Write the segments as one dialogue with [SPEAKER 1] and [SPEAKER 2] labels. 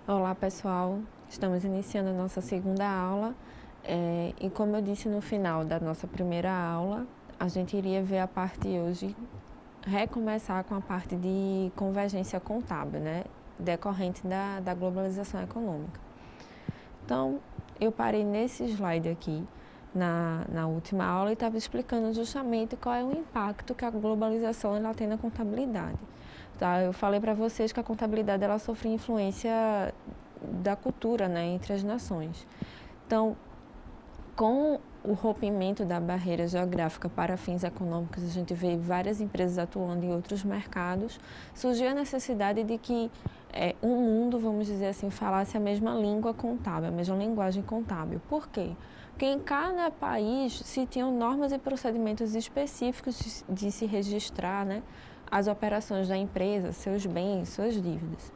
[SPEAKER 1] Olá pessoal, estamos iniciando a nossa segunda aula e como eu disse no final da nossa primeira aula, a gente iria ver a parte hoje, recomeçar com a parte de convergência contábil, né, decorrente da globalização econômica. Então, eu parei nesse slide aqui na última aula e estava explicando justamente qual é o impacto que a globalização ela tem na contabilidade. Tá? Eu falei para vocês que a contabilidade ela sofre influência da cultura, né, entre as nações. Então, com o rompimento da barreira geográfica para fins econômicos, a gente vê várias empresas atuando em outros mercados, surgiu a necessidade de que o mundo, vamos dizer assim, falasse a mesma língua contábil, a mesma linguagem contábil. Por quê? Porque em cada país se tinham normas e procedimentos específicos de se registrar, né, as operações da empresa, seus bens, suas dívidas.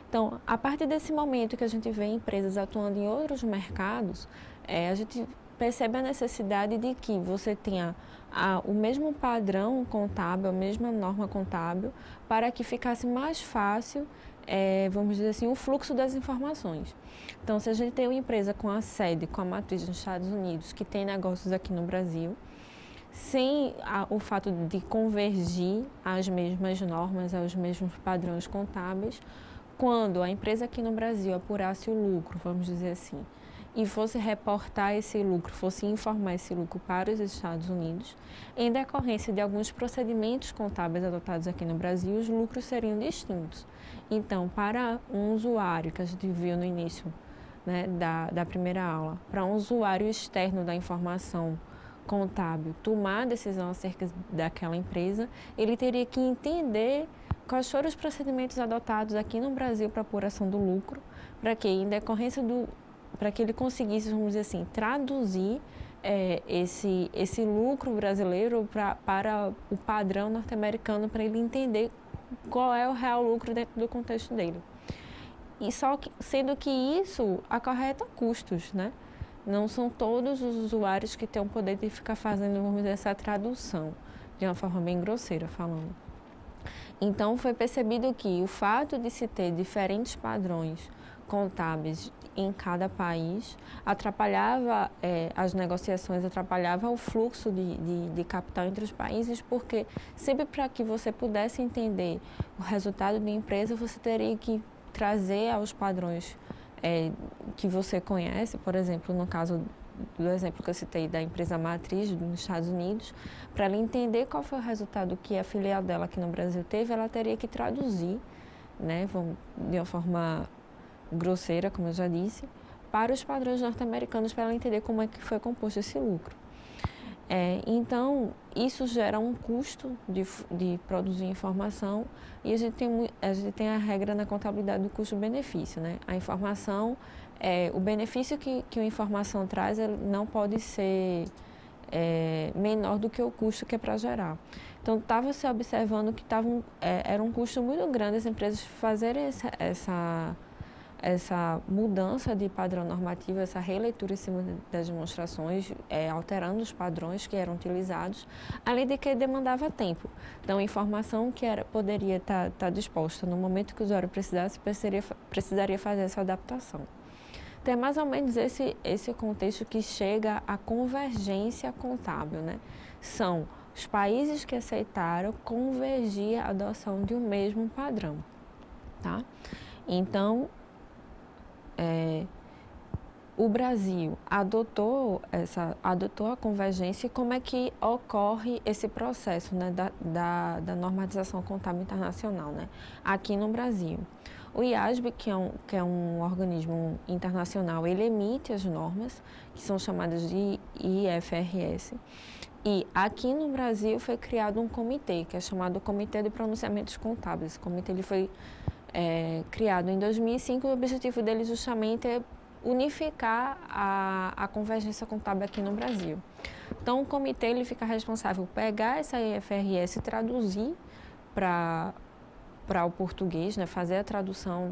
[SPEAKER 1] Então, a partir desse momento que a gente vê empresas atuando em outros mercados, a gente percebe a necessidade de que você tenha o mesmo padrão contábil, a mesma norma contábil, para que ficasse mais fácil, vamos dizer assim, o fluxo das informações. Então, se a gente tem uma empresa com a sede, com a matriz nos Estados Unidos, que tem negócios aqui no Brasil, sem o fato de convergir às mesmas normas, aos mesmos padrões contábeis, quando a empresa aqui no Brasil apurasse o lucro, vamos dizer assim, e fosse reportar esse lucro, fosse informar esse lucro para os Estados Unidos, em decorrência de alguns procedimentos contábeis adotados aqui no Brasil, os lucros seriam distintos. Então, para um usuário, que a gente viu no início, né, da primeira aula, para um usuário externo da informação contábil tomar a decisão acerca daquela empresa, ele teria que entender quais foram os procedimentos adotados aqui no Brasil para apuração do lucro, para que, em decorrência para que ele conseguisse, vamos dizer assim, traduzir esse lucro brasileiro para o padrão norte-americano, para ele entender qual é o real lucro dentro do contexto dele. E só que, sendo que isso acarreta custos, né? Não são todos os usuários que têm o poder de ficar fazendo, vamos dizer, essa tradução, de uma forma bem grosseira falando. Então, foi percebido que o fato de se ter diferentes padrões contábeis em cada país atrapalhava as negociações, atrapalhava o fluxo de capital entre os países, porque sempre para que você pudesse entender o resultado da empresa, você teria que trazer aos padrões que você conhece, por exemplo, no caso do exemplo que eu citei da empresa matriz nos Estados Unidos, para ela entender qual foi o resultado que a filial dela aqui no Brasil teve, ela teria que traduzir, né, de uma forma grosseira, como eu já disse, para os padrões norte-americanos, para ela entender como é que foi composto esse lucro. Então, isso gera um custo de produzir informação e a gente tem a regra na contabilidade do custo-benefício, né? A informação, o benefício que a informação traz não pode ser menor do que o custo que é para gerar. Então, estava se observando que era um custo muito grande as empresas fazerem essa mudança de padrão normativo, essa releitura em cima das demonstrações, alterando os padrões que eram utilizados, além de que demandava tempo. Então, a informação que poderia estar disposta no momento que o usuário precisasse, precisaria fazer essa adaptação. Então, é mais ou menos esse contexto que chega à convergência contábil, né? São os países que aceitaram convergir a adoção de um mesmo padrão, tá? Então, o Brasil adotou a convergência e como é que ocorre esse processo, né, da normatização contábil internacional, né, aqui no Brasil. O IASB, que é um organismo internacional, ele emite as normas, que são chamadas de IFRS, e aqui no Brasil foi criado um comitê, que é chamado Comitê de Pronunciamentos Contábeis. Esse comitê ele foi criado em 2005 e o objetivo dele justamente é unificar a convergência contábil aqui no Brasil. Então, o comitê ele fica responsável por pegar essa IFRS e traduzir para o português, né, fazer a tradução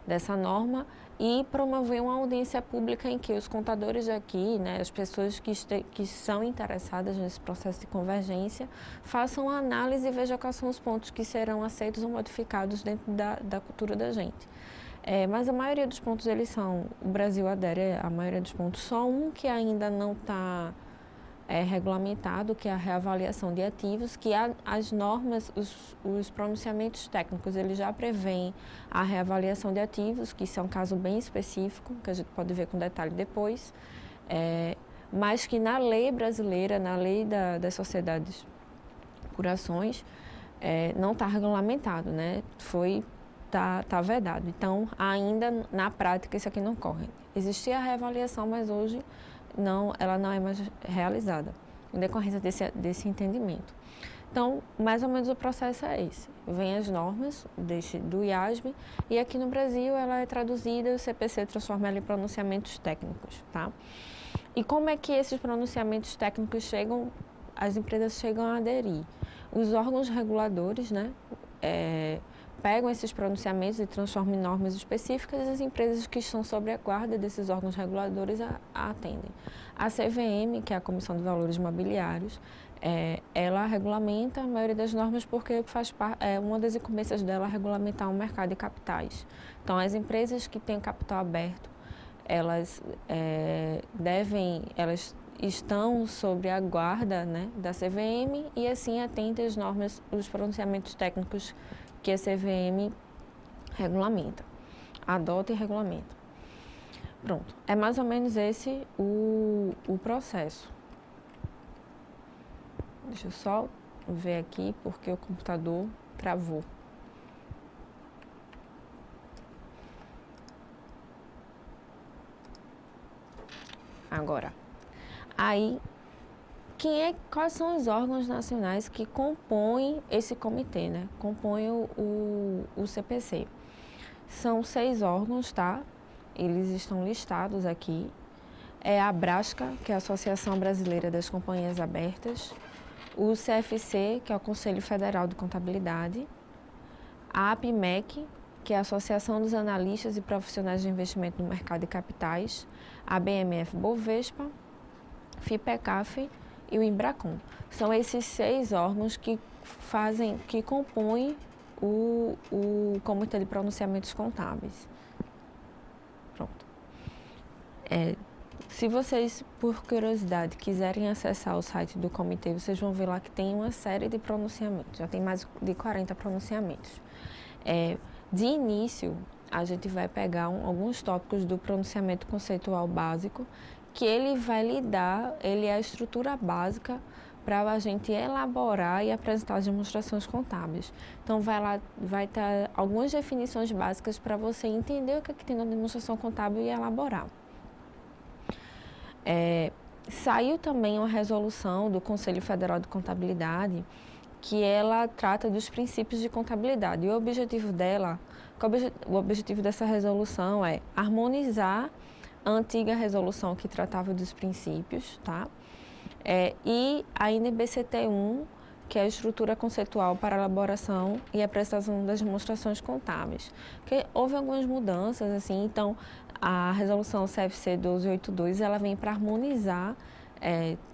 [SPEAKER 1] dessa norma e promover uma audiência pública em que os contadores aqui, né, as pessoas que são interessadas nesse processo de convergência, façam a análise e vejam quais são os pontos que serão aceitos ou modificados dentro da cultura da gente. Mas a maioria dos pontos, o Brasil adere a maioria dos pontos, só um que ainda não está regulamentado, que é a reavaliação de ativos, que as normas, os pronunciamentos técnicos, eles já prevêem a reavaliação de ativos, que isso é um caso bem específico, que a gente pode ver com detalhe depois, mas que na lei brasileira, na lei das sociedades por ações, não está regulamentado, né? Tá vedado. Então, ainda na prática, isso aqui não ocorre. Existia a reavaliação, mas hoje ela não é mais realizada, em decorrência desse entendimento. Então, mais ou menos o processo é esse. Vem as normas do IASB e aqui no Brasil ela é traduzida, o CPC transforma ela em pronunciamentos técnicos, tá? E como é que esses pronunciamentos técnicos as empresas chegam a aderir? Os órgãos reguladores, né, pegam esses pronunciamentos e transformam em normas específicas e as empresas que estão sob a guarda desses órgãos reguladores a atendem. A CVM, que é a Comissão de Valores Mobiliários, ela regulamenta a maioria das normas porque uma das incumbências dela é regulamentar o mercado de capitais. Então, as empresas que têm capital aberto, elas estão sob a guarda, né, da CVM e assim atendem as normas, os pronunciamentos técnicos que a CVM regulamenta, adota e regulamenta. Pronto, é mais ou menos esse o processo. Deixa eu só ver aqui porque o computador travou. Agora, quais são os órgãos nacionais que compõem esse comitê, né? Compõem o CPC. São 6 órgãos, tá? Eles estão listados aqui. É a Abrasca, que é a Associação Brasileira das Companhias Abertas. O CFC, que é o Conselho Federal de Contabilidade. A APIMEC, que é a Associação dos Analistas e Profissionais de Investimento no Mercado de Capitais. A BMF Bovespa, FIPECAF e o Embracon. São esses 6 órgãos que compõem o Comitê de Pronunciamentos Contábeis. Pronto. Se vocês, por curiosidade, quiserem acessar o site do comitê, vocês vão ver lá que tem uma série de pronunciamentos, já tem mais de 40 pronunciamentos. De início, a gente vai pegar alguns tópicos do pronunciamento conceitual básico, que ele é a estrutura básica para a gente elaborar e apresentar as demonstrações contábeis. Então, vai estar algumas definições básicas para você entender o que tem na demonstração contábil e elaborar. Saiu também uma resolução do Conselho Federal de Contabilidade, que ela trata dos princípios de contabilidade. E o objetivo dessa resolução é harmonizar a antiga resolução que tratava dos princípios, tá? E a NBCT1, que é a estrutura conceitual para a elaboração e apresentação das demonstrações contábeis. Porque houve algumas mudanças, assim, então a resolução CFC 1282, ela vem para harmonizar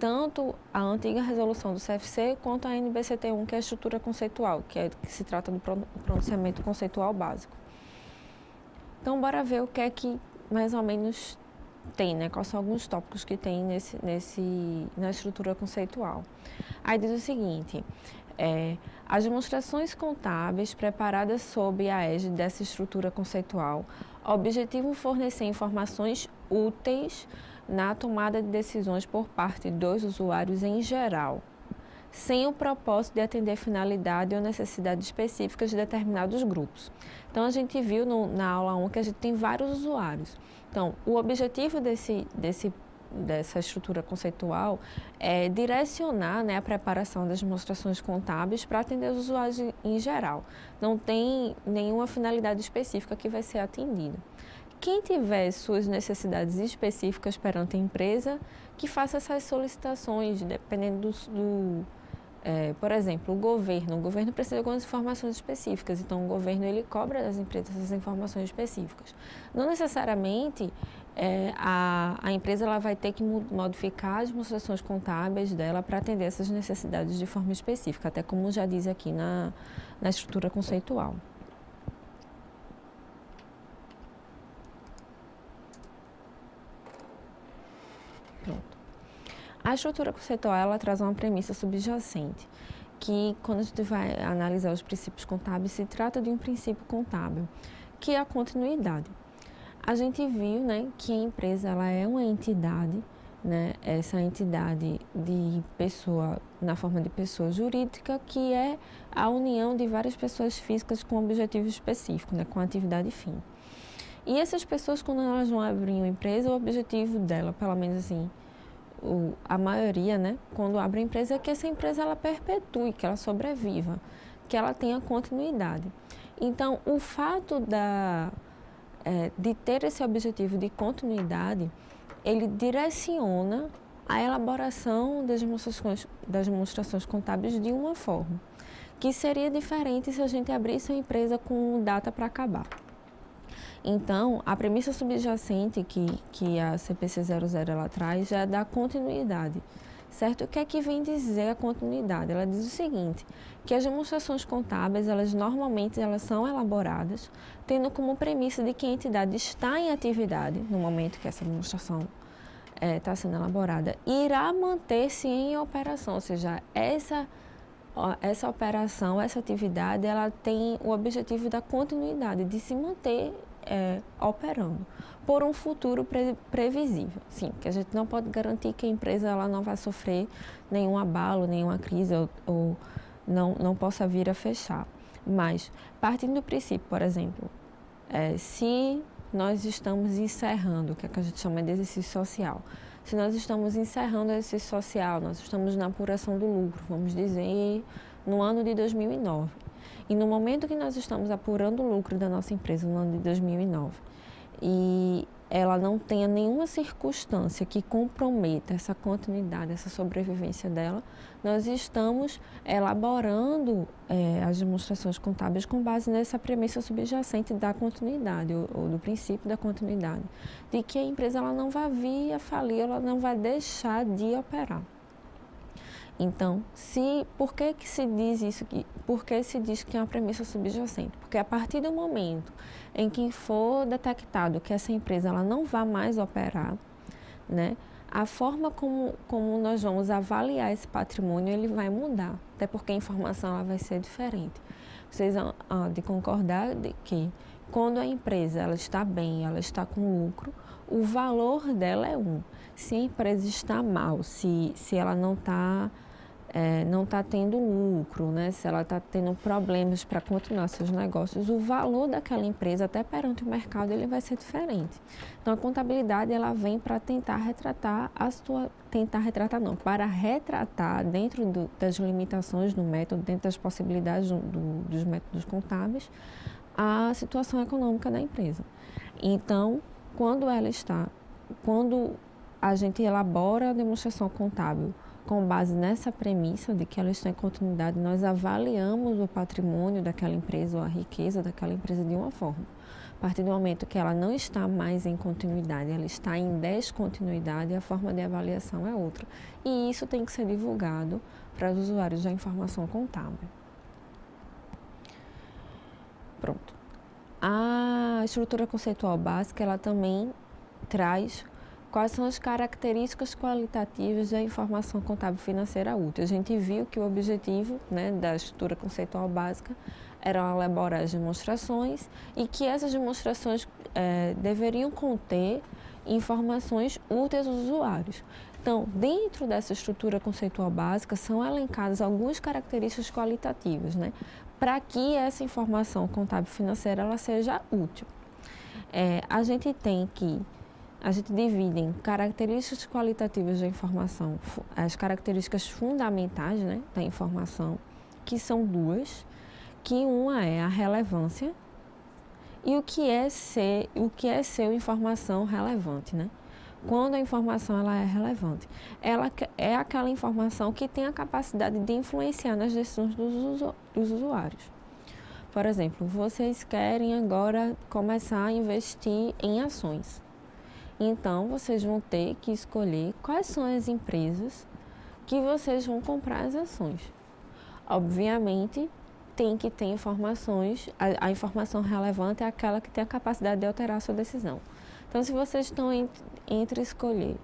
[SPEAKER 1] tanto a antiga resolução do CFC quanto a NBCT1, que é a estrutura conceitual, que se trata do pronunciamento conceitual básico. Então, bora ver o que é que mais ou menos tem, né? Quais são alguns tópicos que tem na estrutura conceitual. Aí diz o seguinte, as demonstrações contábeis preparadas sob a égide dessa estrutura conceitual objetivam fornecer informações úteis na tomada de decisões por parte dos usuários em geral, sem o propósito de atender a finalidade ou necessidade específicas de determinados grupos. Então, a gente viu na aula 1 que a gente tem vários usuários. Então, o objetivo dessa estrutura conceitual é direcionar, né, a preparação das demonstrações contábeis para atender os usuários em geral. Não tem nenhuma finalidade específica que vai ser atendida. Quem tiver suas necessidades específicas perante a empresa, que faça essas solicitações, dependendo por exemplo, o governo precisa de algumas informações específicas, então o governo ele cobra das empresas essas informações específicas. Não necessariamente a empresa ela vai ter que modificar as demonstrações contábeis dela para atender essas necessidades de forma específica, até como já diz aqui na estrutura conceitual. Pronto. A estrutura conceitual ela traz uma premissa subjacente, que quando a gente vai analisar os princípios contábeis, se trata de um princípio contábil, que é a continuidade. A gente viu, né, que a empresa ela é uma entidade, né, essa entidade de pessoa, na forma de pessoa jurídica, que é a união de várias pessoas físicas com um objetivo específico, né, com atividade fim. E essas pessoas, quando elas vão abrir uma empresa, o objetivo dela, pelo menos assim, a maioria, né, quando abre a empresa, é que essa empresa ela perpetue, que ela sobreviva, que ela tenha continuidade. Então, o fato de ter esse objetivo de continuidade, ele direciona a elaboração das demonstrações contábeis de uma forma, que seria diferente se a gente abrisse uma empresa com data para acabar. Então, a premissa subjacente que a CPC 00 ela traz já é da continuidade, certo? O que é que vem dizer a continuidade? Ela diz o seguinte, que as demonstrações contábeis, normalmente são elaboradas tendo como premissa de que a entidade está em atividade no momento que essa demonstração está sendo elaborada, irá manter-se em operação, ou seja, essa operação, essa atividade, ela tem o objetivo da continuidade, de se manter operando por um futuro previsível. Sim, que a gente não pode garantir que a empresa ela não vai sofrer nenhum abalo, nenhuma crise ou não possa vir a fechar. Mas, partindo do princípio, por exemplo, se nós estamos encerrando, o que a gente chama de exercício social, se nós estamos encerrando o exercício social, nós estamos na apuração do lucro, vamos dizer, no ano de 2009. E no momento que nós estamos apurando o lucro da nossa empresa no ano de 2009 e ela não tenha nenhuma circunstância que comprometa essa continuidade, essa sobrevivência dela, nós estamos elaborando as demonstrações contábeis com base nessa premissa subjacente da continuidade ou do princípio da continuidade, de que a empresa ela não vai vir a falir, ela não vai deixar de operar. Então, por que se diz isso? Por que se diz que é uma premissa subjacente? Porque a partir do momento em que for detectado que essa empresa ela não vai mais operar, né, a forma como nós vamos avaliar esse patrimônio ele vai mudar, até porque a informação ela vai ser diferente. Vocês hão de concordar de que quando a empresa ela está bem, ela está com lucro, o valor dela é um. Se a empresa está mal, se ela não está tendo lucro, né? Se ela está tendo problemas para continuar seus negócios, o valor daquela empresa, até perante o mercado, ele vai ser diferente. Então, a contabilidade ela vem para tentar retratar para retratar dentro das limitações do método, dentro das possibilidades dos métodos contábeis, a situação econômica da empresa. Então, quando a gente elabora a demonstração contábil com base nessa premissa de que ela está em continuidade, nós avaliamos o patrimônio daquela empresa ou a riqueza daquela empresa de uma forma. A partir do momento que ela não está mais em continuidade, ela está em descontinuidade, a forma de avaliação é outra. E isso tem que ser divulgado para os usuários da informação contábil. Pronto. A estrutura conceitual básica, ela também traz quais são as características qualitativas da informação contábil financeira útil. A gente viu que o objetivo, né, da estrutura conceitual básica era elaborar as demonstrações e que essas demonstrações deveriam conter informações úteis aos usuários. Então, dentro dessa estrutura conceitual básica, são elencadas algumas características qualitativas, né, para que essa informação contábil financeira ela seja útil. A gente divide em características qualitativas da informação, as características fundamentais, né, da informação, que são duas, que uma é a relevância e o que é ser informação relevante, né? quando a informação ela é relevante. Ela é aquela informação que tem a capacidade de influenciar nas decisões dos usuários. Por exemplo, vocês querem agora começar a investir em ações. Então, vocês vão ter que escolher quais são as empresas que vocês vão comprar as ações. Obviamente, tem que ter informações, a informação relevante é aquela que tem a capacidade de alterar a sua decisão. Então, se vocês estão entre escolher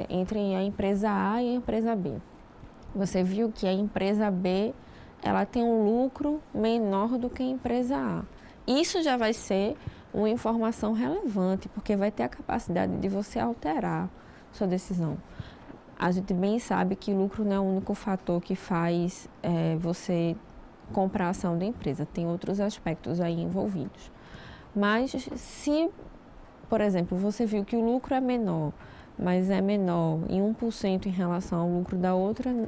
[SPEAKER 1] entre a empresa A e a empresa B, você viu que a empresa B ela tem um lucro menor do que a empresa A. Isso já vai ser uma informação relevante, porque vai ter a capacidade de você alterar sua decisão. A gente bem sabe que lucro não é o único fator que faz você comprar a ação da empresa, tem outros aspectos aí envolvidos. Mas se, por exemplo, você viu que o lucro é menor, mas é menor em 1% em relação ao lucro da outra,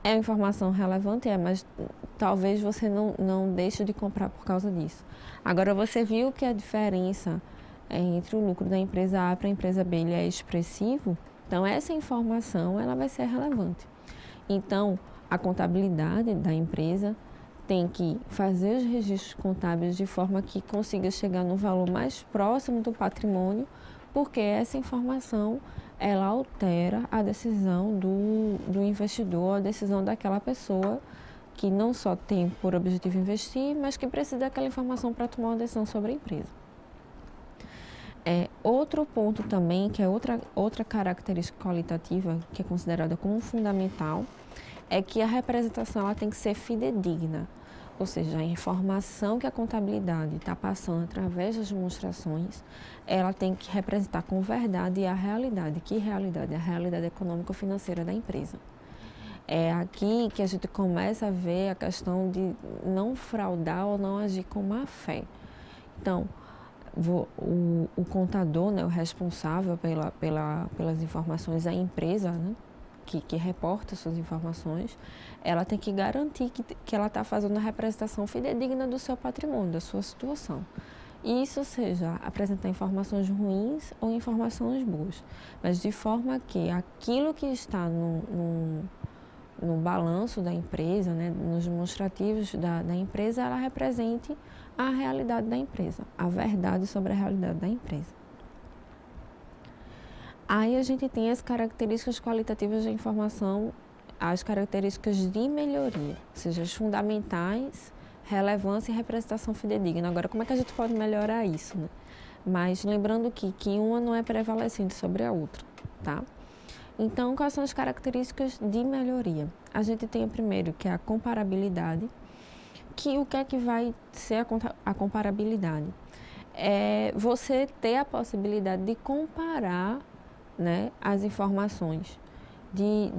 [SPEAKER 1] é informação relevante, mas talvez você não deixe de comprar por causa disso. Agora, você viu que a diferença entre o lucro da empresa A para a empresa B ele é expressivo, então essa informação ela vai ser relevante. Então, a contabilidade da empresa tem que fazer os registros contábeis de forma que consiga chegar no valor mais próximo do patrimônio, porque essa informação ela altera a decisão do investidor, a decisão daquela pessoa que não só tem por objetivo investir, mas que precisa daquela informação para tomar uma decisão sobre a empresa. Outro ponto também, que é outra característica qualitativa que é considerada como fundamental, é que a representação ela tem que ser fidedigna. Ou seja, a informação que a contabilidade está passando através das demonstrações, ela tem que representar com verdade a realidade. Que realidade? A realidade econômico-financeira da empresa. É aqui que a gente começa a ver a questão de não fraudar ou não agir com má fé. Então, o contador, né, o responsável pelas informações, a empresa, né, que reporta suas informações, ela tem que garantir que ela está fazendo a representação fidedigna do seu patrimônio, da sua situação. Isso seja apresentar informações ruins ou informações boas, mas de forma que aquilo que está no balanço da empresa, né, nos demonstrativos da empresa, ela represente a realidade da empresa, a verdade sobre a realidade da empresa. Aí a gente tem as características qualitativas da informação, as características de melhoria, ou seja, as fundamentais, relevância e representação fidedigna. Agora, como é que a gente pode melhorar isso, né? Mas lembrando que uma não é prevalecente sobre a outra, tá? Então, quais são as características de melhoria? A gente tem primeiro que é a comparabilidade, que o que é que vai ser a comparabilidade? É você ter a possibilidade de comparar, né, as informações, de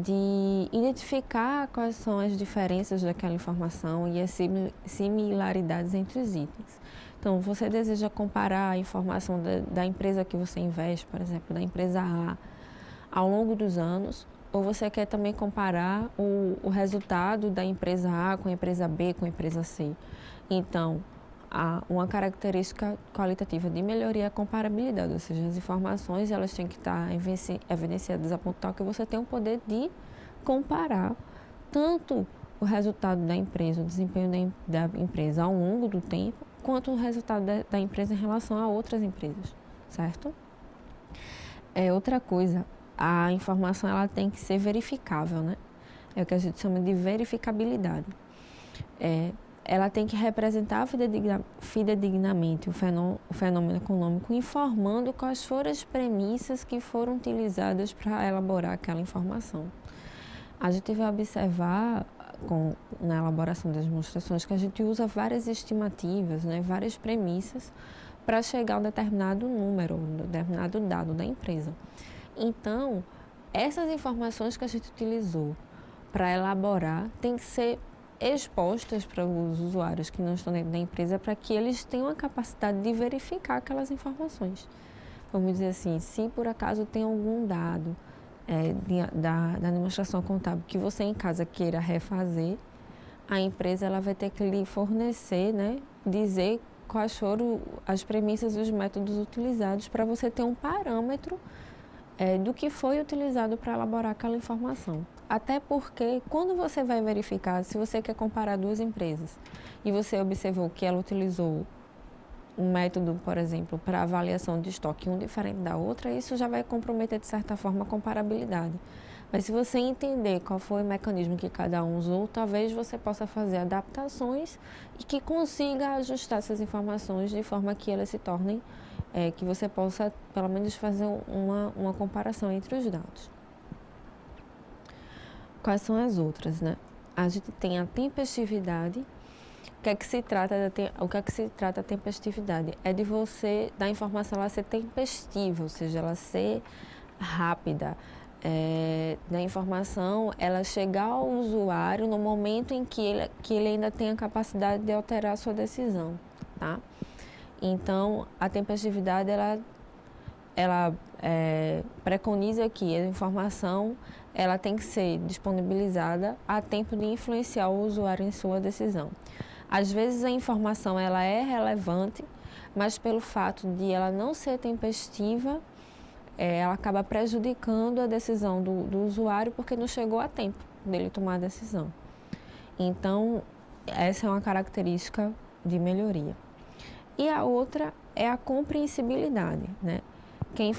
[SPEAKER 1] identificar quais são as diferenças daquela informação e as similaridades entre os itens. Então, você deseja comparar a informação da empresa que você investe, por exemplo, da empresa A, ao longo dos anos, ou você quer também comparar o resultado da empresa A com a empresa B, com a empresa C. Então, uma característica qualitativa de melhoria é a comparabilidade, ou seja, as informações elas têm que estar evidenciadas a ponto tal que você tem o poder de comparar tanto o resultado da empresa, o desempenho da empresa ao longo do tempo, quanto o resultado da empresa em relação a outras empresas, certo? Outra coisa, a informação ela tem que ser verificável, né? É o que a gente chama de verificabilidade. Ela tem que representar fidedignamente o fenômeno econômico, informando quais foram as premissas que foram utilizadas para elaborar aquela informação. A gente vai observar na elaboração das demonstrações que a gente usa várias estimativas, né, várias premissas para chegar a um determinado número, um determinado dado da empresa. Então, essas informações que a gente utilizou para elaborar têm que ser expostas para os usuários que não estão dentro da empresa para que eles tenham a capacidade de verificar aquelas informações. Vamos dizer assim, se por acaso tem algum dado da demonstração contábil que você em casa queira refazer, a empresa ela vai ter que lhe fornecer, né, dizer quais foram as premissas e os métodos utilizados para você ter um parâmetro do que foi utilizado para elaborar aquela informação. Até porque, quando você vai verificar, se você quer comparar duas empresas e você observou que ela utilizou um método, por exemplo, para avaliação de estoque, um diferente da outra, isso já vai comprometer, de certa forma, a comparabilidade. Mas se você entender qual foi o mecanismo que cada um usou, talvez você possa fazer adaptações e que consiga ajustar essas informações de forma que elas se tornem, que você possa, pelo menos, fazer uma comparação entre os dados. Quais são as outras, né? A gente tem a tempestividade. O que é que se trata a tempestividade? É de você, da informação ela ser tempestiva, ou seja, ela ser rápida. Da informação, ela chegar ao usuário no momento em que ele ainda tem a capacidade de alterar a sua decisão, tá? Então, a tempestividade, ela preconiza que a informação ela tem que ser disponibilizada a tempo de influenciar o usuário em sua decisão. Às vezes a informação ela é relevante, mas pelo fato de ela não ser tempestiva, ela acaba prejudicando a decisão do usuário porque não chegou a tempo dele tomar a decisão. Então, essa é uma característica de melhoria. E a outra é a compreensibilidade, né? Que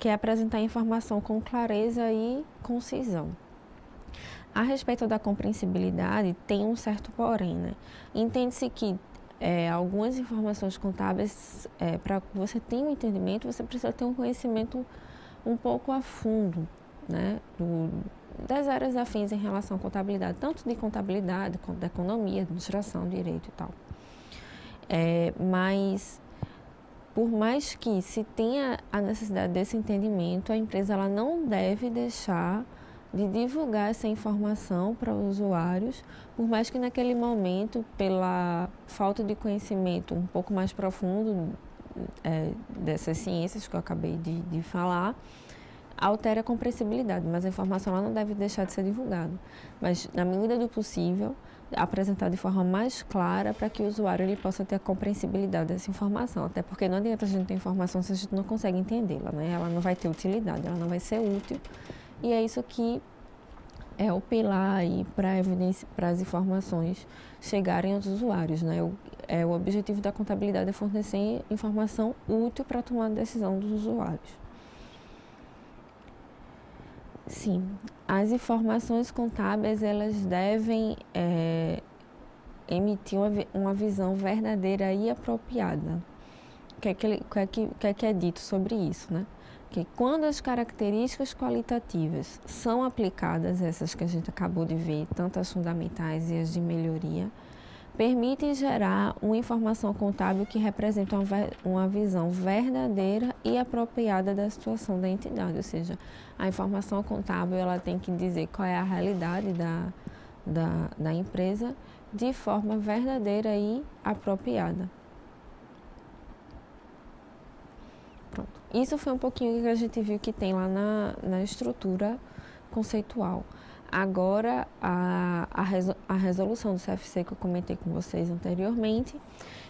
[SPEAKER 1] é apresentar a informação com clareza e concisão. A respeito da compreensibilidade, tem um certo porém, né? Entende-se que algumas informações contábeis, para que você tenha um entendimento, você precisa ter um conhecimento um pouco a fundo, né? Das áreas afins em relação à contabilidade, tanto de contabilidade quanto da economia, administração, direito e tal. Mas, por mais que se tenha a necessidade desse entendimento, a empresa ela não deve deixar de divulgar essa informação para os usuários, por mais que naquele momento, pela falta de conhecimento um pouco mais profundo dessas ciências que eu acabei de falar, altere a compreensibilidade, mas a informação ela não deve deixar de ser divulgada. Mas, na medida do possível, apresentar de forma mais clara para que o usuário ele possa ter a compreensibilidade dessa informação. Até porque não adianta a gente ter informação se a gente não consegue entendê-la, né? Ela não vai ter utilidade, ela não vai ser útil. E é isso que é o pilar aí para as informações chegarem aos usuários, né? O objetivo da contabilidade é fornecer informação útil para a tomada de decisão dos usuários. Sim, as informações contábeis elas devem emitir uma visão verdadeira e apropriada. O que é que é dito sobre isso, né? Que quando as características qualitativas são aplicadas, essas que a gente acabou de ver, tanto as fundamentais e as de melhoria, permitem gerar uma informação contábil que representa uma visão verdadeira e apropriada da situação da entidade, ou seja, a informação contábil ela tem que dizer qual é a realidade da empresa de forma verdadeira e apropriada. Pronto. Isso foi um pouquinho que a gente viu que tem lá na estrutura conceitual. Agora, a resolução do CFC que eu comentei com vocês anteriormente,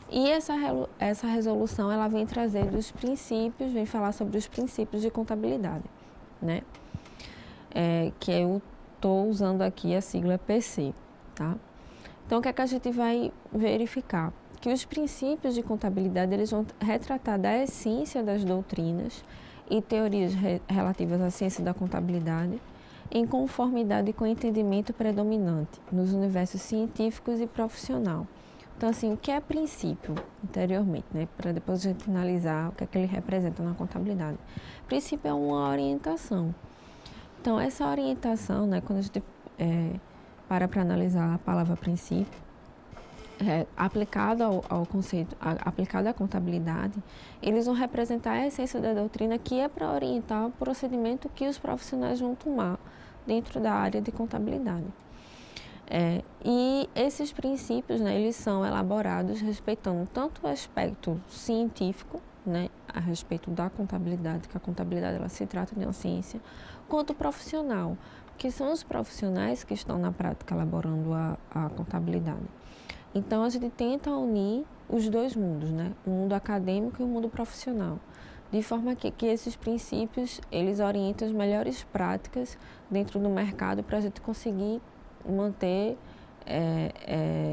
[SPEAKER 1] e essa resolução ela vem trazer dos princípios, vem falar sobre os princípios de contabilidade, né? Que eu estou usando aqui a sigla PC, tá? Então, o que é que a gente vai verificar? Que os princípios de contabilidade eles vão retratar da essência das doutrinas e teorias relativas à ciência da contabilidade em conformidade com o entendimento predominante nos universos científicos e profissional. Então, assim, o que é princípio anteriormente, né? Para depois a gente analisar o que é que ele representa na contabilidade. Princípio é uma orientação. Então, essa orientação, né, quando a gente para analisar a palavra princípio, aplicado ao conceito, aplicado à contabilidade, eles vão representar a essência da doutrina que é para orientar o procedimento que os profissionais vão tomar dentro da área de contabilidade. E esses princípios, né, eles são elaborados respeitando tanto o aspecto científico, né, a respeito da contabilidade, que a contabilidade ela se trata de uma ciência, quanto profissional, que são os profissionais que estão na prática elaborando a contabilidade. Então, a gente tenta unir os dois mundos, né? O mundo acadêmico e o mundo profissional, de forma que esses princípios, eles orientam as melhores práticas dentro do mercado para a gente conseguir manter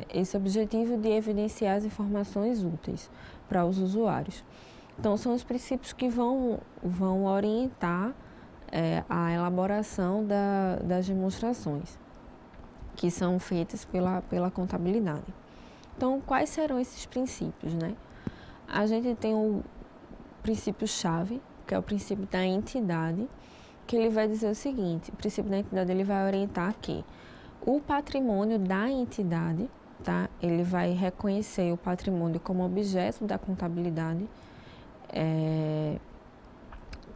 [SPEAKER 1] esse objetivo de evidenciar as informações úteis para os usuários. Então, são os princípios que vão orientar a elaboração das demonstrações, que são feitas pela contabilidade. Então, quais serão esses princípios, né? A gente tem o princípio-chave, que é o princípio da entidade, que ele vai dizer o seguinte: o princípio da entidade ele vai orientar que o patrimônio da entidade, tá? Ele vai reconhecer o patrimônio como objeto da contabilidade.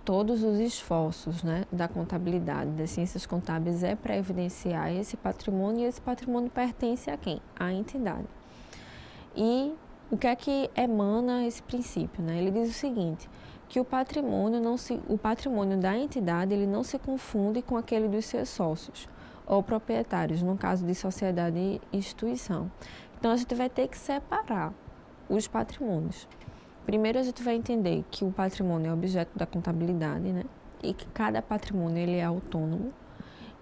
[SPEAKER 1] Todos os esforços, né, da contabilidade, das ciências contábeis, é para evidenciar esse patrimônio, e esse patrimônio pertence a quem? À entidade. E o que é que emana esse princípio, né? Ele diz o seguinte, que o patrimônio da entidade ele não se confunde com aquele dos seus sócios ou proprietários, no caso de sociedade e instituição. Então, a gente vai ter que separar os patrimônios. Primeiro, a gente vai entender que o patrimônio é objeto da contabilidade, né? E que cada patrimônio ele é autônomo.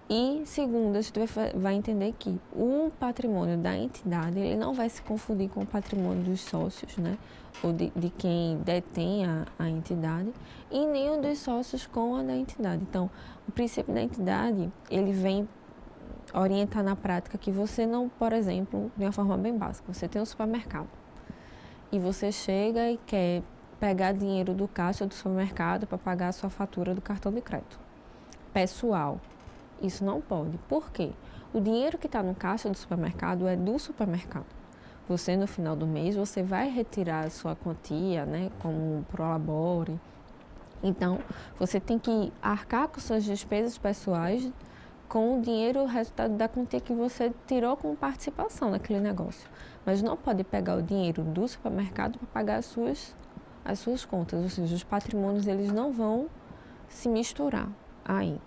[SPEAKER 1] E, segundo, a gente vai entender que o patrimônio da entidade ele não vai se confundir com o patrimônio dos sócios, né? Ou de quem detém a entidade, e nem o dos sócios com a da entidade. Então, o princípio da entidade, ele vem orientar na prática que você não, por exemplo, de uma forma bem básica, você tem um supermercado e você chega e quer pegar dinheiro do caixa do supermercado para pagar a sua fatura do cartão de crédito pessoal. Isso não pode. Por quê? O dinheiro que está no caixa do supermercado é do supermercado. Você, no final do mês, você vai retirar a sua quantia, né, como prolabore. Então, você tem que arcar com suas despesas pessoais com o dinheiro, o resultado da quantia que você tirou como participação naquele negócio. Mas não pode pegar o dinheiro do supermercado para pagar as suas contas. Ou seja, os patrimônios eles não vão se misturar aí.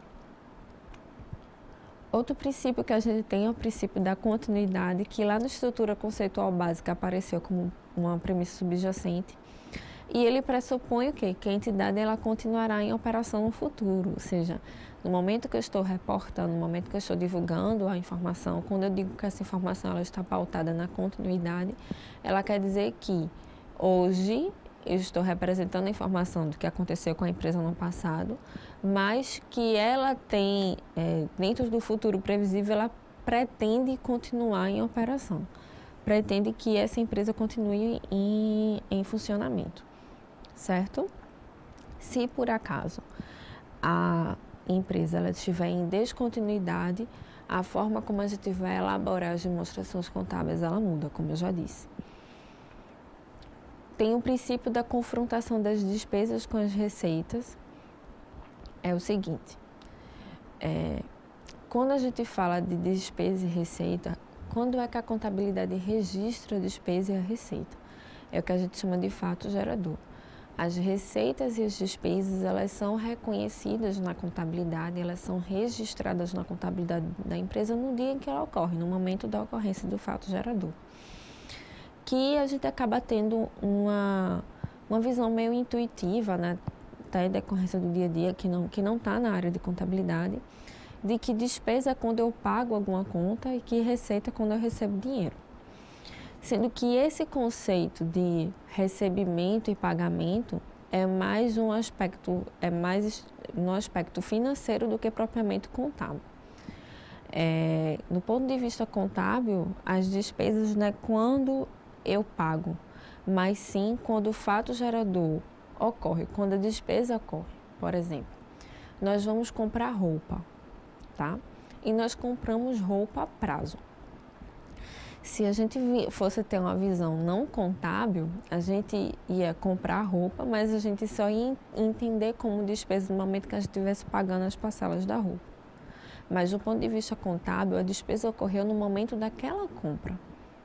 [SPEAKER 1] Outro princípio que a gente tem é o princípio da continuidade, que lá na estrutura conceitual básica apareceu como uma premissa subjacente. E ele pressupõe o quê? Que a entidade ela continuará em operação no futuro. Ou seja, no momento que eu estou reportando, no momento que eu estou divulgando a informação, quando eu digo que essa informação ela está pautada na continuidade, ela quer dizer que hoje eu estou representando a informação do que aconteceu com a empresa no passado, mas que ela tem, dentro do futuro previsível, ela pretende continuar em operação, pretende que essa empresa continue em funcionamento, certo? Se por acaso a empresa ela estiver em descontinuidade, a forma como a gente vai elaborar as demonstrações contábeis, ela muda, como eu já disse. Tem o princípio da confrontação das despesas com as receitas. É o seguinte, quando a gente fala de despesa e receita, quando é que a contabilidade registra a despesa e a receita? É o que a gente chama de fato gerador. As receitas e as despesas, elas são reconhecidas na contabilidade, elas são registradas na contabilidade da empresa no dia em que ela ocorre, no momento da ocorrência do fato gerador. Que a gente acaba tendo uma visão meio intuitiva, né, até em decorrência do dia a dia, que não está na área de contabilidade, de que despesa é quando eu pago alguma conta e que receita é quando eu recebo dinheiro. Sendo que esse conceito de recebimento e pagamento é mais no aspecto financeiro do que propriamente contábil. No ponto de vista contábil, as despesas não é quando eu pago, mas sim quando o fato gerador ocorre, quando a despesa ocorre. Por exemplo, nós vamos comprar roupa, tá? E nós compramos roupa a prazo. Se a gente fosse ter uma visão não contábil, a gente ia comprar roupa, mas a gente só ia entender como despesa no momento que a gente estivesse pagando as parcelas da roupa. Mas do ponto de vista contábil, a despesa ocorreu no momento daquela compra,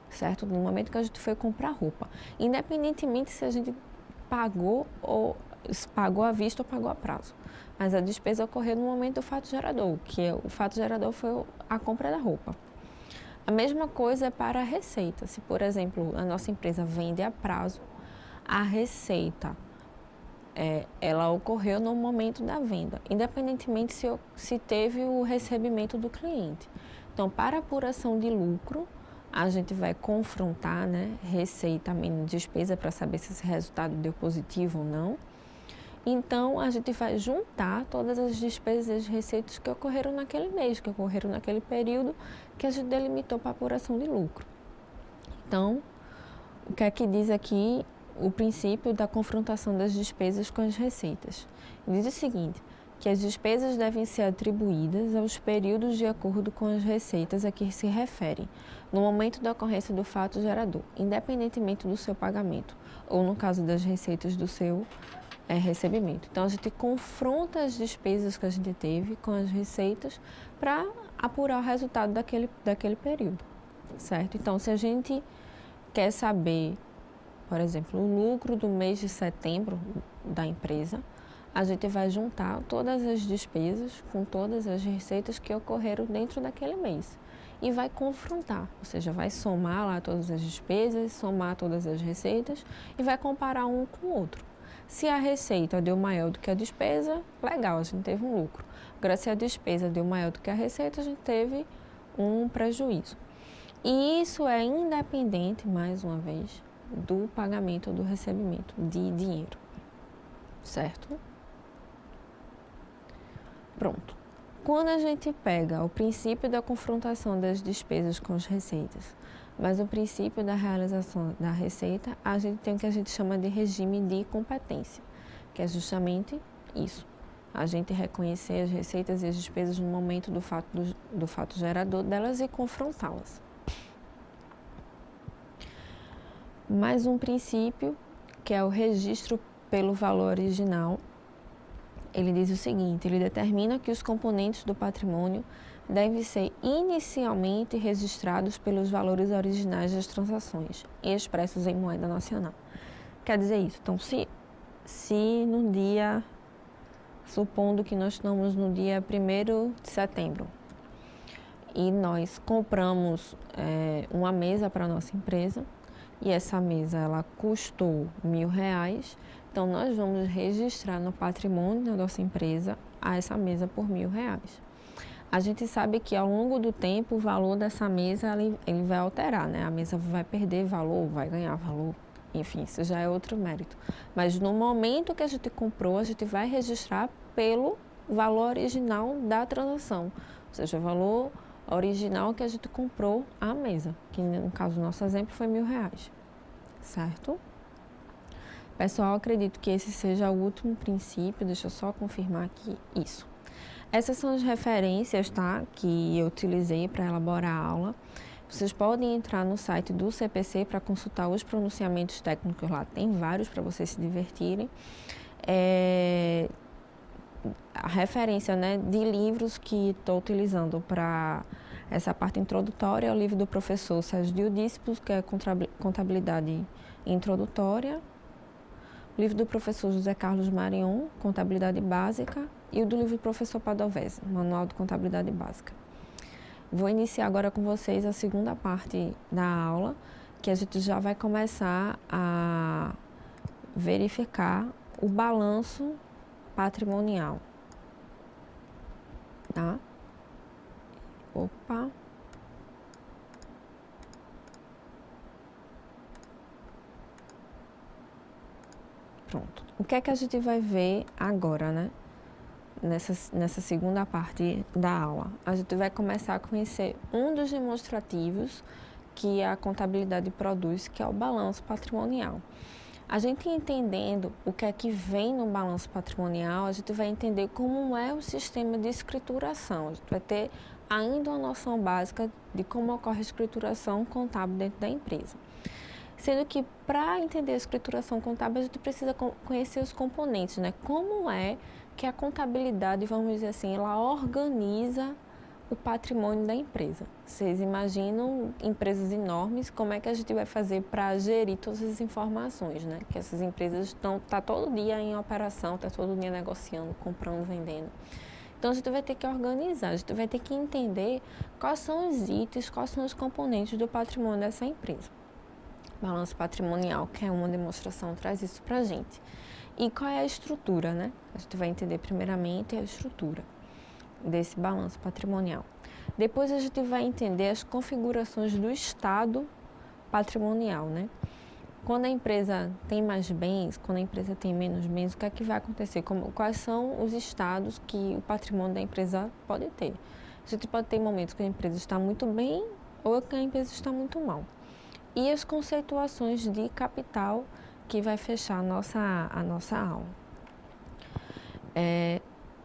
[SPEAKER 1] certo? No momento que a gente foi comprar roupa. Independentemente se a gente pagou à vista ou pagou a prazo. Mas a despesa ocorreu no momento do fato gerador, o fato gerador foi a compra da roupa. A mesma coisa é para a receita. Se, por exemplo, a nossa empresa vende a prazo, a receita ela ocorreu no momento da venda, independentemente se teve o recebimento do cliente. Então, para apuração de lucro, a gente vai confrontar, né, receita menos despesa para saber se esse resultado deu positivo ou não. Então, a gente vai juntar todas as despesas e receitas que ocorreram naquele mês, que ocorreram naquele período que a gente delimitou para apuração de lucro. Então, o que é que diz aqui o princípio da confrontação das despesas com as receitas? Diz o seguinte, que as despesas devem ser atribuídas aos períodos de acordo com as receitas a que se referem, no momento da ocorrência do fato gerador, independentemente do seu pagamento, ou no caso das receitas do seu recebimento. Então, a gente confronta as despesas que a gente teve com as receitas para apurar o resultado daquele período, certo? Então, se a gente quer saber, por exemplo, o lucro do mês de setembro da empresa, a gente vai juntar todas as despesas com todas as receitas que ocorreram dentro daquele mês e vai confrontar, ou seja, vai somar lá todas as despesas, somar todas as receitas e vai comparar um com o outro. Se a receita deu maior do que a despesa, legal, a gente teve um lucro. Agora, se a despesa deu maior do que a receita, a gente teve um prejuízo. E isso é independente, mais uma vez, do pagamento ou do recebimento de dinheiro, certo? Pronto. Quando a gente pega o princípio da confrontação das despesas com as receitas, mas o princípio da realização da receita, a gente tem o que a gente chama de regime de competência, que é justamente isso. A gente reconhecer as receitas e as despesas no momento do fato gerador delas e confrontá-las. Mais um princípio, que é o registro pelo valor original. Ele diz o seguinte, ele determina que os componentes do patrimônio devem ser inicialmente registrados pelos valores originais das transações e expressos em moeda nacional. Quer dizer isso, então se no dia, supondo que nós estamos no dia 1º de setembro e nós compramos uma mesa para a nossa empresa e essa mesa ela custou R$1.000, então nós vamos registrar no patrimônio da nossa empresa essa mesa por R$1.000. A gente sabe que ao longo do tempo o valor dessa mesa ele vai alterar, né? A mesa vai perder valor, vai ganhar valor, enfim, isso já é outro mérito. Mas no momento que a gente comprou, a gente vai registrar pelo valor original da transação, ou seja, o valor original que a gente comprou a mesa, que no caso do nosso exemplo foi R$1.000, certo? Pessoal, acredito que esse seja o último princípio, deixa eu só confirmar aqui isso. Essas são as referências, tá, que eu utilizei para elaborar a aula. Vocês podem entrar no site do CPC para consultar os pronunciamentos técnicos lá, tem vários para vocês se divertirem. A referência, né, de livros que estou utilizando para essa parte introdutória é o livro do professor Sérgio Diodísipos, que é Contabilidade Introdutória, o livro do professor José Carlos Marion, Contabilidade Básica, e o do livro do professor Padovese, Manual de Contabilidade Básica. Vou iniciar agora com vocês a segunda parte da aula, que a gente já vai começar a verificar o balanço patrimonial, tá? Opa! Pronto. O que é que a gente vai ver agora, né? Nessa segunda parte da aula. A gente vai começar a conhecer um dos demonstrativos que a contabilidade produz, que é o balanço patrimonial. A gente entendendo o que é que vem no balanço patrimonial, a gente vai entender como é o sistema de escrituração. A gente vai ter ainda uma noção básica de como ocorre a escrituração contábil dentro da empresa. Sendo que, para entender a escrituração contábil, a gente precisa conhecer os componentes, né? Como é que a contabilidade, vamos dizer assim, ela organiza o patrimônio da empresa. Vocês imaginam empresas enormes, como é que a gente vai fazer para gerir todas essas informações, né? Que essas empresas estão todo dia em operação, está todo dia negociando, comprando, vendendo. Então, a gente vai ter que organizar, a gente vai ter que entender quais são os itens, quais são os componentes do patrimônio dessa empresa. Balanço patrimonial, que é uma demonstração, traz isso para a gente. E qual é a estrutura, né? A gente vai entender primeiramente a estrutura desse balanço patrimonial. Depois a gente vai entender as configurações do estado patrimonial, né? Quando a empresa tem mais bens, quando a empresa tem menos bens, o que é que vai acontecer? Quais são os estados que o patrimônio da empresa pode ter? A gente pode ter momentos que a empresa está muito bem ou que a empresa está muito mal. E as conceituações de capital que vai fechar a nossa aula.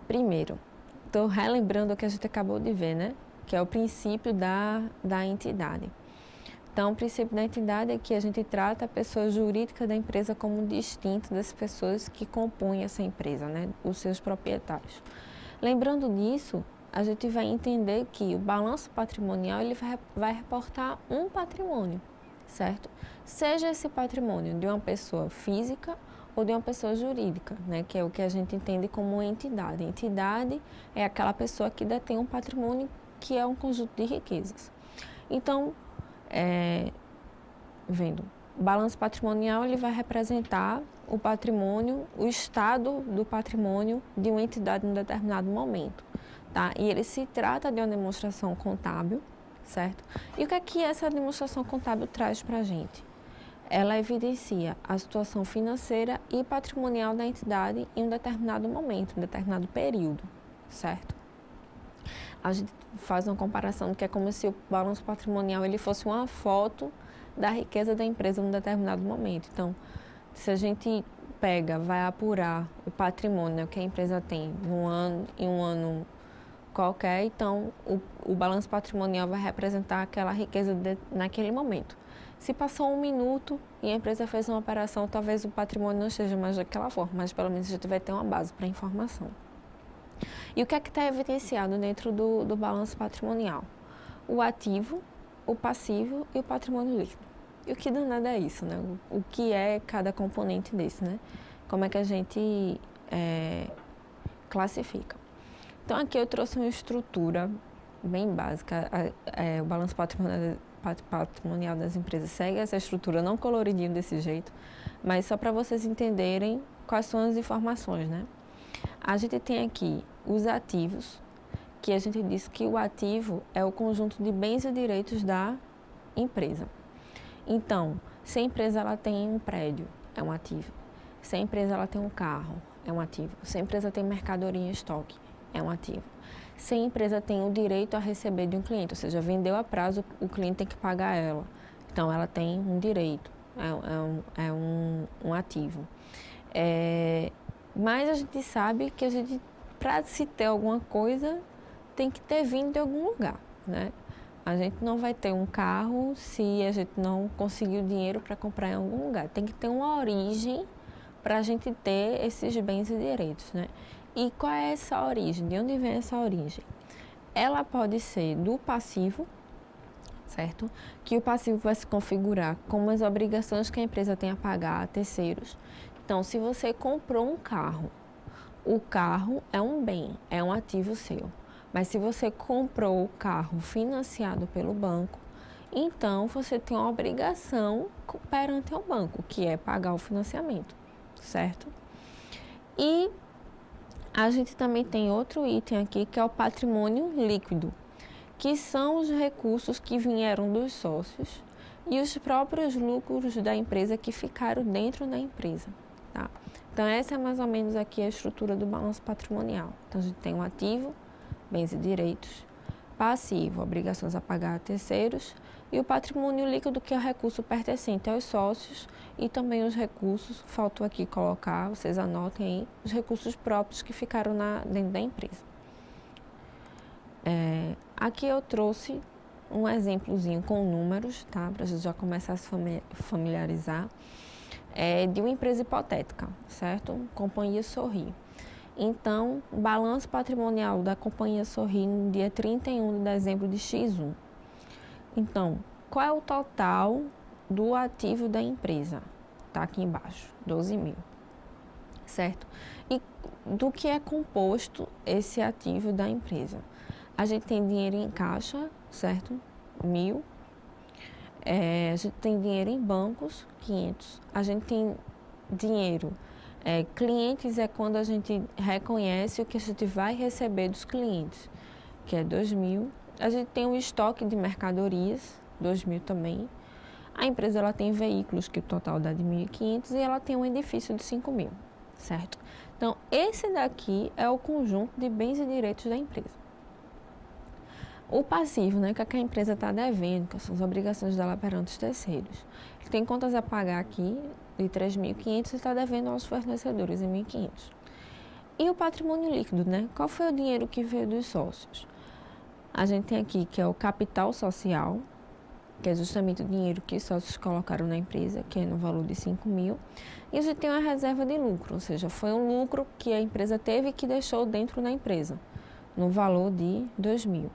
[SPEAKER 1] Primeiro, estou relembrando o que a gente acabou de ver, né? Que é o princípio da entidade. Então, o princípio da entidade é que a gente trata a pessoa jurídica da empresa como distinto das pessoas que compõem essa empresa, né? Os seus proprietários. Lembrando disso, a gente vai entender que o balanço patrimonial ele vai reportar um patrimônio, certo? Seja esse patrimônio de uma pessoa física ou de uma pessoa jurídica, né? Que é o que a gente entende como uma entidade. Entidade é aquela pessoa que detém um patrimônio que é um conjunto de riquezas. Então, o balanço patrimonial ele vai representar o patrimônio, o estado do patrimônio de uma entidade em um determinado momento, tá? E ele se trata de uma demonstração contábil, certo? E o que essa demonstração contábil traz para a gente? Ela evidencia a situação financeira e patrimonial da entidade em um determinado momento, em um determinado período, certo? A gente faz uma comparação que é como se o balanço patrimonial ele fosse uma foto da riqueza da empresa em um determinado momento. Então, se a gente vai apurar o patrimônio que a empresa tem em um ano qualquer, então o balanço patrimonial vai representar aquela riqueza naquele momento. Se passou um minuto e a empresa fez uma operação, talvez o patrimônio não esteja mais daquela forma, mas pelo menos a gente vai ter uma base para informação. E o que é que está evidenciado dentro do balanço patrimonial? O ativo, o passivo e o patrimônio líquido. E o que danado é isso, né? O que é cada componente desse, né? Como é que a gente classifica? Então, aqui eu trouxe uma estrutura bem básica. O balanço patrimonial das empresas segue essa estrutura, não coloridinho desse jeito, mas só para vocês entenderem quais são as informações, né? A gente tem aqui os ativos, que a gente diz que o ativo é o conjunto de bens e direitos da empresa. Então, se a empresa ela tem um prédio, é um ativo. Se a empresa ela tem um carro, é um ativo. Se a empresa tem mercadoria em estoque, é um ativo. Se a empresa tem o direito a receber de um cliente, ou seja, vendeu a prazo, o cliente tem que pagar ela. Então, ela tem um direito, é um ativo. Mas a gente sabe que para se ter alguma coisa, tem que ter vindo de algum lugar, né? A gente não vai ter um carro se a gente não conseguir o dinheiro para comprar em algum lugar. Tem que ter uma origem para a gente ter esses bens e direitos, né? E qual é essa origem? De onde vem essa origem? Ela pode ser do passivo, certo? Que o passivo vai se configurar como as obrigações que a empresa tem a pagar a terceiros. Então, se você comprou um carro, o carro é um bem, é um ativo seu. Mas se você comprou o carro financiado pelo banco, então você tem uma obrigação perante o banco, que é pagar o financiamento, certo? E a gente também tem outro item aqui, que é o patrimônio líquido, que são os recursos que vieram dos sócios e os próprios lucros da empresa que ficaram dentro da empresa, tá? Então, essa é mais ou menos aqui a estrutura do balanço patrimonial. Então, a gente tem um ativo, bens e direitos, passivo, obrigações a pagar a terceiros, e o patrimônio líquido, que é o recurso pertencente aos sócios, e também os recursos, faltou aqui colocar, vocês anotem aí, os recursos próprios que ficaram dentro da empresa. Aqui eu trouxe um exemplozinho com números, tá? Para a gente já começar a se familiarizar, de uma empresa hipotética, certo? Companhia Sorri. Então, balanço patrimonial da Companhia Sorri no dia 31 de dezembro de X1. Então, qual é o total do ativo da empresa? Está aqui embaixo, 12 mil, certo? E do que é composto esse ativo da empresa? A gente tem dinheiro em caixa, certo? 1.000. A gente tem dinheiro em bancos, 500. A gente tem dinheiro Clientes é quando a gente reconhece o que a gente vai receber dos clientes, que é 2.000. A gente tem um estoque de mercadorias, 2.000 também. A empresa ela tem veículos, que o total dá de 1.500, e ela tem um edifício de 5.000, certo? Então, esse daqui é o conjunto de bens e direitos da empresa. O passivo, né, que é que a empresa está devendo, que são as obrigações dela perante os terceiros. Ele tem contas a pagar aqui de 3.500 e está devendo aos fornecedores em 1.500. E o patrimônio líquido, né? Qual foi o dinheiro que veio dos sócios? A gente tem aqui que é o capital social, que é justamente o dinheiro que os sócios colocaram na empresa, que é no valor de 5.000. E a gente tem uma reserva de lucro, ou seja, foi um lucro que a empresa teve e que deixou dentro da empresa, no valor de 2.000.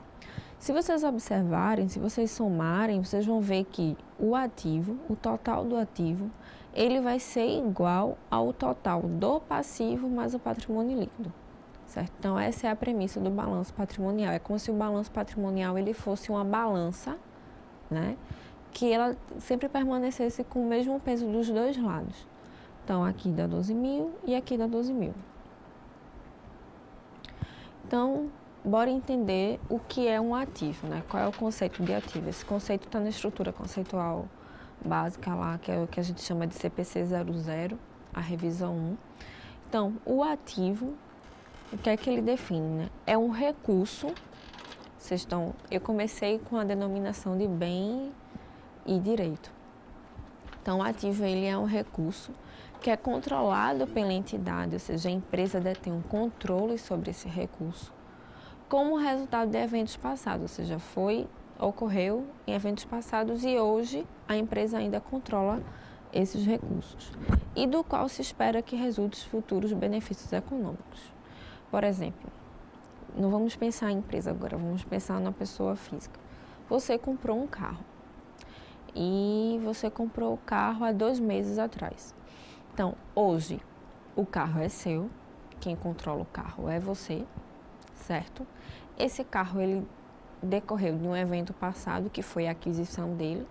[SPEAKER 1] Se vocês observarem, se vocês somarem, vocês vão ver que o ativo, o total do ativo, ele vai ser igual ao total do passivo mais o patrimônio líquido, certo? Então, essa é a premissa do balanço patrimonial. É como se o balanço patrimonial ele fosse uma balança, né? Que ela sempre permanecesse com o mesmo peso dos dois lados. Então, aqui dá 12.000 e aqui dá 12.000. Então, bora entender o que é um ativo, né? Qual é o conceito de ativo? Esse conceito está na estrutura conceitual básica lá, que é o que a gente chama de CPC 00, a revisão 1. Então, o ativo, o que é que ele define, né? É um recurso. Eu comecei com a denominação de bem e direito. Então, o ativo ele é um recurso que é controlado pela entidade, ou seja, a empresa detém um controle sobre esse recurso, como resultado de eventos passados, ou seja, ocorreu em eventos passados e hoje a empresa ainda controla esses recursos, e do qual se espera que resulte futuros benefícios econômicos. Por exemplo, não vamos pensar em empresa agora, vamos pensar na pessoa física. Você comprou um carro e você comprou o carro há 2 meses atrás. Então, hoje, o carro é seu, quem controla o carro é você, certo? Esse carro, ele decorreu de um evento passado, que foi a aquisição dele,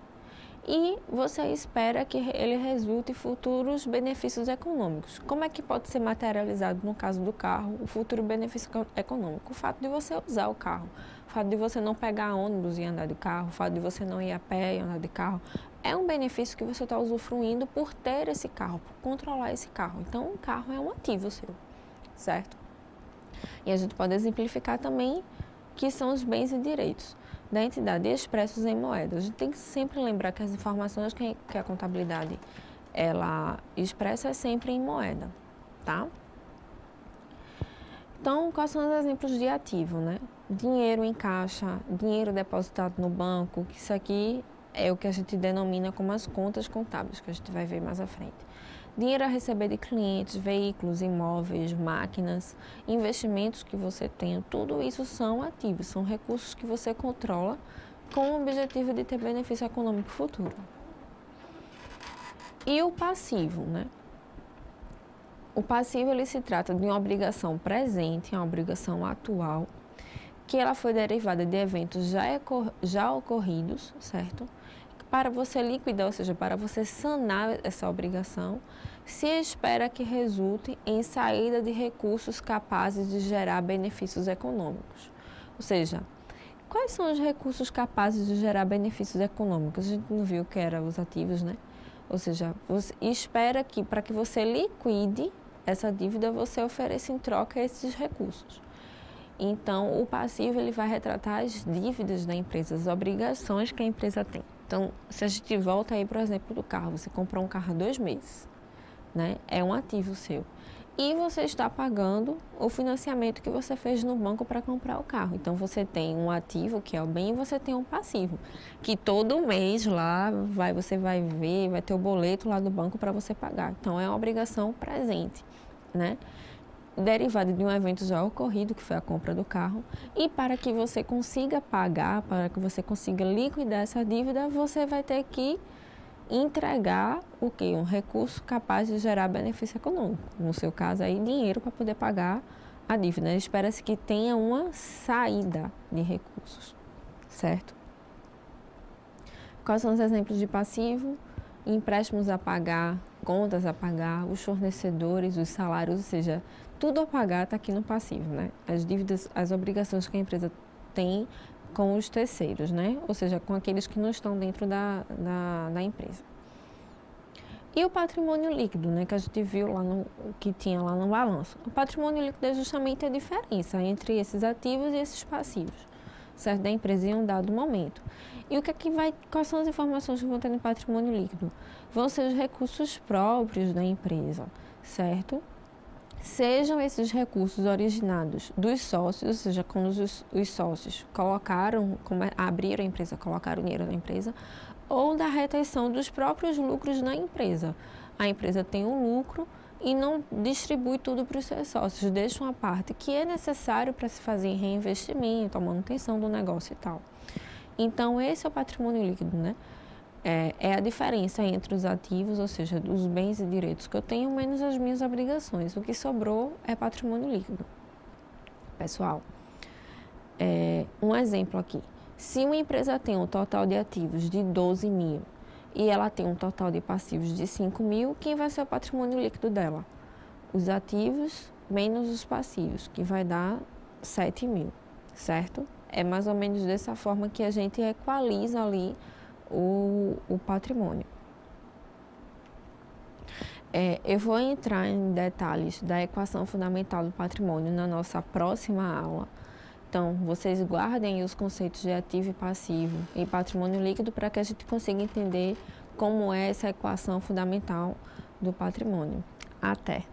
[SPEAKER 1] e você espera que ele resulte em futuros benefícios econômicos. Como é que pode ser materializado, no caso do carro, o futuro benefício econômico? O fato de você usar o carro, o fato de você não pegar ônibus e andar de carro, o fato de você não ir a pé e andar de carro, é um benefício que você está usufruindo por ter esse carro, por controlar esse carro. Então, o carro é um ativo seu, certo? E a gente pode exemplificar também que são os bens e direitos da entidade expressos em moedas. A gente tem que sempre lembrar que as informações que a contabilidade ela expressa é sempre em moeda, tá? Então, quais são os exemplos de ativo, né? Dinheiro em caixa, dinheiro depositado no banco, que isso aqui é o que a gente denomina como as contas contábeis, que a gente vai ver mais à frente. Dinheiro a receber de clientes, veículos, imóveis, máquinas, investimentos que você tem, tudo isso são ativos, são recursos que você controla com o objetivo de ter benefício econômico futuro. E o passivo, né? O passivo ele se trata de uma obrigação presente, uma obrigação atual, que ela foi derivada de eventos já ocorridos, certo? Para você liquidar, ou seja, para você sanar essa obrigação, se espera que resulte em saída de recursos capazes de gerar benefícios econômicos. Ou seja, quais são os recursos capazes de gerar benefícios econômicos? A gente não viu que eram os ativos, né? Ou seja, você espera que para que você liquide essa dívida, você ofereça em troca esses recursos. Então, o passivo ele vai retratar as dívidas da empresa, as obrigações que a empresa tem. Então, se a gente volta aí para o exemplo do carro, você comprou um carro há 2 meses, né? É um ativo seu. E você está pagando o financiamento que você fez no banco para comprar o carro. Então, você tem um ativo, que é o bem, e você tem um passivo, que todo mês lá você vai ver, vai ter o boleto lá do banco para você pagar. Então, é uma obrigação presente, né? Derivada de um evento já ocorrido, que foi a compra do carro, e para que você consiga pagar, para que você consiga liquidar essa dívida, você vai ter que entregar o quê? Um recurso capaz de gerar benefício econômico, no seu caso aí dinheiro para poder pagar a dívida. Espera-se que tenha uma saída de recursos, certo? Quais são os exemplos de passivo? Empréstimos a pagar, contas a pagar, os fornecedores, os salários, ou seja, tudo a pagar está aqui no passivo, né? As dívidas, as obrigações que a empresa tem com os terceiros, né? Ou seja, com aqueles que não estão dentro da empresa. E o patrimônio líquido, né, que a gente viu lá que tinha lá no balanço. O patrimônio líquido é justamente a diferença entre esses ativos e esses passivos, certo? Da empresa em um dado momento. E o que é que quais são as informações que vão ter no patrimônio líquido? Vão ser os recursos próprios da empresa, certo? Sejam esses recursos originados dos sócios, ou seja, quando os sócios abriram a empresa, colocaram dinheiro na empresa, ou da retenção dos próprios lucros na empresa. A empresa tem um lucro e não distribui tudo para os seus sócios, deixa uma parte que é necessário para se fazer reinvestimento, a manutenção do negócio e tal. Então, esse é o patrimônio líquido, né? É a diferença entre os ativos, ou seja, dos bens e direitos que eu tenho, menos as minhas obrigações. O que sobrou é patrimônio líquido. Pessoal, um exemplo aqui. Se uma empresa tem um total de ativos de 12 mil e ela tem um total de passivos de 5 mil, quem vai ser o patrimônio líquido dela? Os ativos menos os passivos, que vai dar 7 mil, certo? É mais ou menos dessa forma que a gente equaliza ali o patrimônio. Eu vou entrar em detalhes da equação fundamental do patrimônio na nossa próxima aula. Então, vocês guardem os conceitos de ativo e passivo e patrimônio líquido para que a gente consiga entender como é essa equação fundamental do patrimônio. Até!